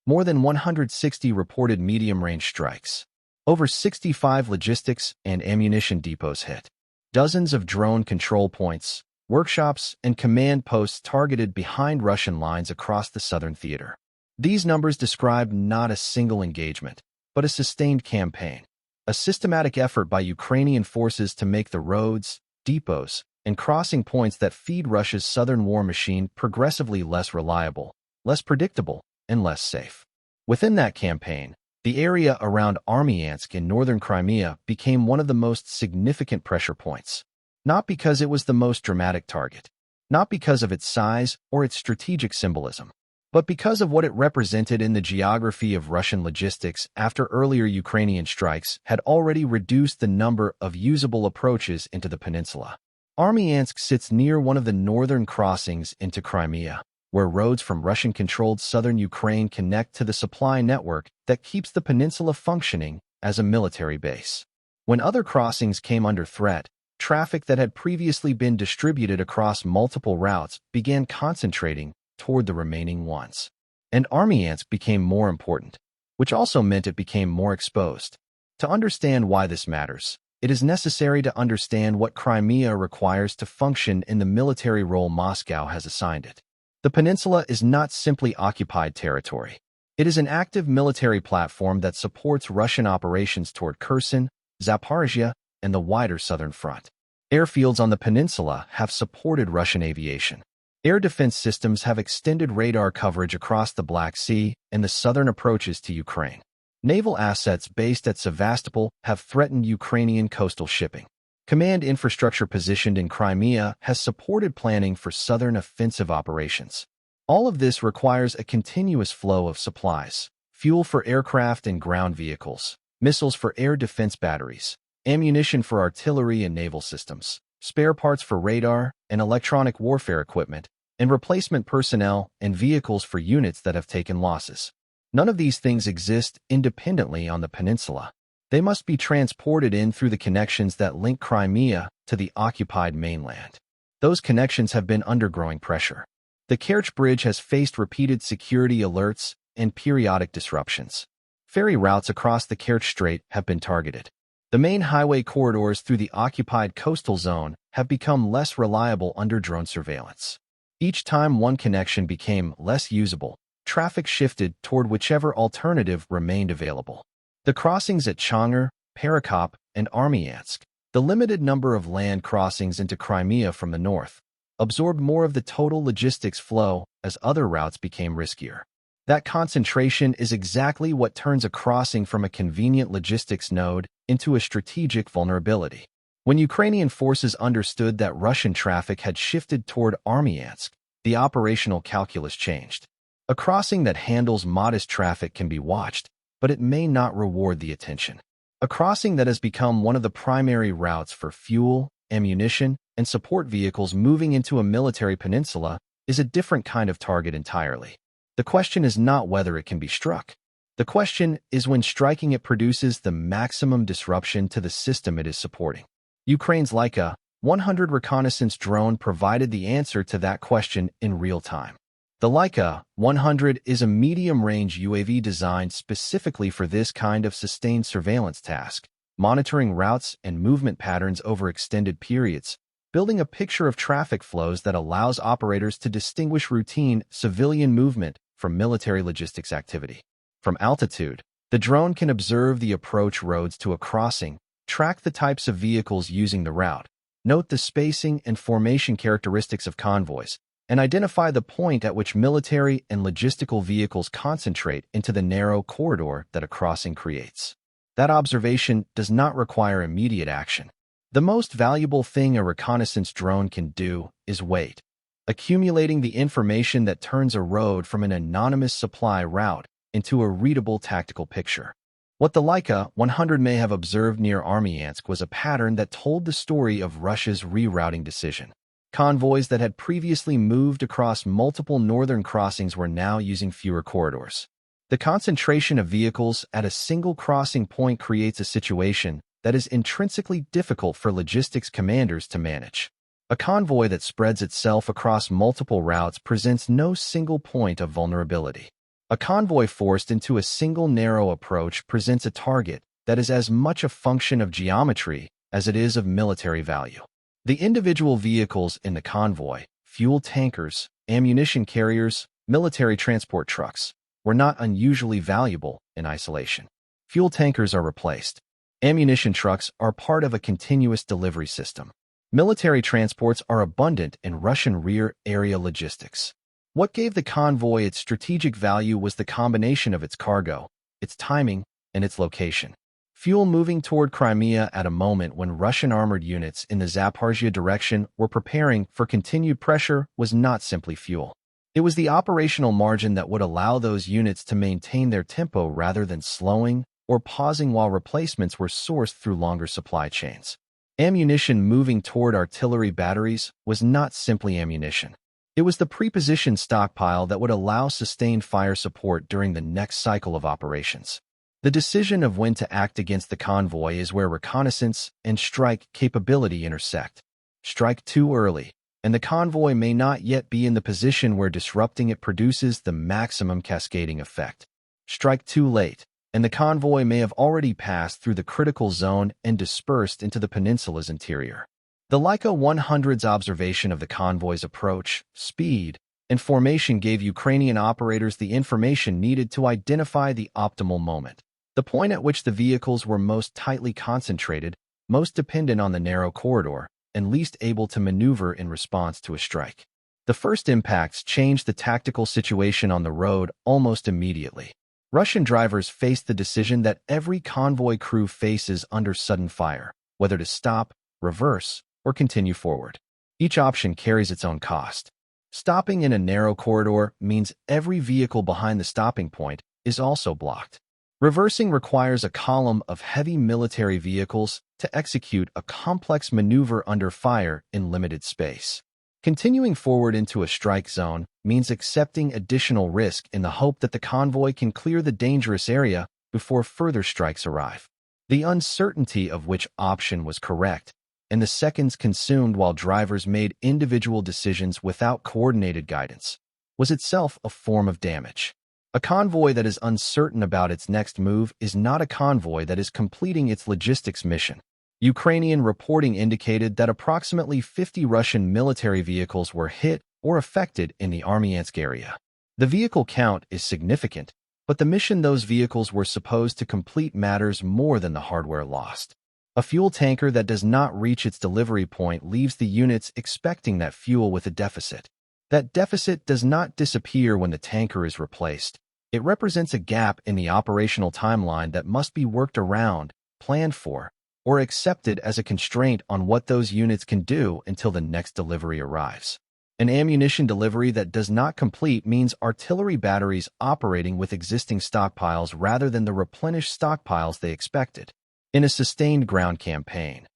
More than 160 reported medium-range strikes. Over 65 logistics and ammunition depots hit. Dozens of drone control points, workshops, and command posts targeted behind Russian lines across the southern theater. These numbers describe not a single engagement, but a sustained campaign, a systematic effort by Ukrainian forces to make the roads, depots, and crossing points that feed Russia's southern war machine progressively less reliable, less predictable, and less safe. Within that campaign, the area around Armiansk in northern Crimea became one of the most significant pressure points. Not because it was the most dramatic target, not because of its size or its strategic symbolism, but because of what it represented in the geography of Russian logistics after earlier Ukrainian strikes had already reduced the number of usable approaches into the peninsula. Armiansk sits near one of the northern crossings into Crimea, where roads from Russian-controlled southern Ukraine connect to the supply network that keeps the peninsula functioning as a military base. When other crossings came under threat, traffic that had previously been distributed across multiple routes began concentrating toward the remaining ones. And Armiansk became more important, which also meant it became more exposed. To understand why this matters, it is necessary to understand what Crimea requires to function in the military role Moscow has assigned it. The peninsula is not simply occupied territory. It is an active military platform that supports Russian operations toward Kherson, Zaporizhia, and the wider southern front. Airfields on the peninsula have supported Russian aviation. Air defense systems have extended radar coverage across the Black Sea and the southern approaches to Ukraine. Naval assets based at Sevastopol have threatened Ukrainian coastal shipping. Command infrastructure positioned in Crimea has supported planning for southern offensive operations. All of this requires a continuous flow of supplies: fuel for aircraft and ground vehicles, missiles for air defense batteries, ammunition for artillery and naval systems, spare parts for radar and electronic warfare equipment, and replacement personnel and vehicles for units that have taken losses. None of these things exist independently on the peninsula. They must be transported in through the connections that link Crimea to the occupied mainland. Those connections have been under growing pressure. The Kerch Bridge has faced repeated security alerts and periodic disruptions. Ferry routes across the Kerch Strait have been targeted. The main highway corridors through the occupied coastal zone have become less reliable under drone surveillance. Each time one connection became less usable, traffic shifted toward whichever alternative remained available. The crossings at Chongar, Perekop, and Armiansk, the limited number of land crossings into Crimea from the north, absorbed more of the total logistics flow as other routes became riskier. That concentration is exactly what turns a crossing from a convenient logistics node into a strategic vulnerability. When Ukrainian forces understood that Russian traffic had shifted toward Armiansk, the operational calculus changed. A crossing that handles modest traffic can be watched, but it may not reward the attention. A crossing that has become one of the primary routes for fuel, ammunition, and support vehicles moving into a military peninsula is a different kind of target entirely. The question is not whether it can be struck. The question is when striking it produces the maximum disruption to the system it is supporting. Ukraine's Leica 100 reconnaissance drone provided the answer to that question in real time. The Leica 100 is a medium-range UAV designed specifically for this kind of sustained surveillance task, monitoring routes and movement patterns over extended periods, building a picture of traffic flows that allows operators to distinguish routine civilian movement from military logistics activity. From altitude, the drone can observe the approach roads to a crossing, track the types of vehicles using the route, note the spacing and formation characteristics of convoys, and identify the point at which military and logistical vehicles concentrate into the narrow corridor that a crossing creates. That observation does not require immediate action. The most valuable thing a reconnaissance drone can do is wait, accumulating the information that turns a road from an anonymous supply route into a readable tactical picture. What the Leica 100 may have observed near Armiansk was a pattern that told the story of Russia's rerouting decision. Convoys that had previously moved across multiple northern crossings were now using fewer corridors. The concentration of vehicles at a single crossing point creates a situation that is intrinsically difficult for logistics commanders to manage. A convoy that spreads itself across multiple routes presents no single point of vulnerability. A convoy forced into a single narrow approach presents a target that is as much a function of geometry as it is of military value. The individual vehicles in the convoy, fuel tankers, ammunition carriers, military transport trucks, were not unusually valuable in isolation. Fuel tankers are replaced. Ammunition trucks are part of a continuous delivery system. Military transports are abundant in Russian rear area logistics. What gave the convoy its strategic value was the combination of its cargo, its timing, and its location. Fuel moving toward Crimea at a moment when Russian armored units in the Zaporizhzhia direction were preparing for continued pressure was not simply fuel. It was the operational margin that would allow those units to maintain their tempo rather than slowing or pausing while replacements were sourced through longer supply chains. Ammunition moving toward artillery batteries was not simply ammunition. It was the prepositioned stockpile that would allow sustained fire support during the next cycle of operations. The decision of when to act against the convoy is where reconnaissance and strike capability intersect. Strike too early, and the convoy may not yet be in the position where disrupting it produces the maximum cascading effect. Strike too late, and the convoy may have already passed through the critical zone and dispersed into the peninsula's interior. The Leica 100's observation of the convoy's approach, speed, and formation gave Ukrainian operators the information needed to identify the optimal moment, the point at which the vehicles were most tightly concentrated, most dependent on the narrow corridor, and least able to maneuver in response to a strike. The first impacts changed the tactical situation on the road almost immediately. Russian drivers faced the decision that every convoy crew faces under sudden fire, whether to stop, reverse, or continue forward. Each option carries its own cost. Stopping in a narrow corridor means every vehicle behind the stopping point is also blocked. Reversing requires a column of heavy military vehicles to execute a complex maneuver under fire in limited space. Continuing forward into a strike zone means accepting additional risk in the hope that the convoy can clear the dangerous area before further strikes arrive. The uncertainty of which option was correct, and the seconds consumed while drivers made individual decisions without coordinated guidance, was itself a form of damage. A convoy that is uncertain about its next move is not a convoy that is completing its logistics mission. Ukrainian reporting indicated that approximately 50 Russian military vehicles were hit or affected in the Armiansk area. The vehicle count is significant, but the mission those vehicles were supposed to complete matters more than the hardware lost. A fuel tanker that does not reach its delivery point leaves the units expecting that fuel with a deficit. That deficit does not disappear when the tanker is replaced. It represents a gap in the operational timeline that must be worked around, planned for, or accepted as a constraint on what those units can do until the next delivery arrives. An ammunition delivery that does not complete means artillery batteries operating with existing stockpiles rather than the replenished stockpiles they expected. In a sustained ground campaign,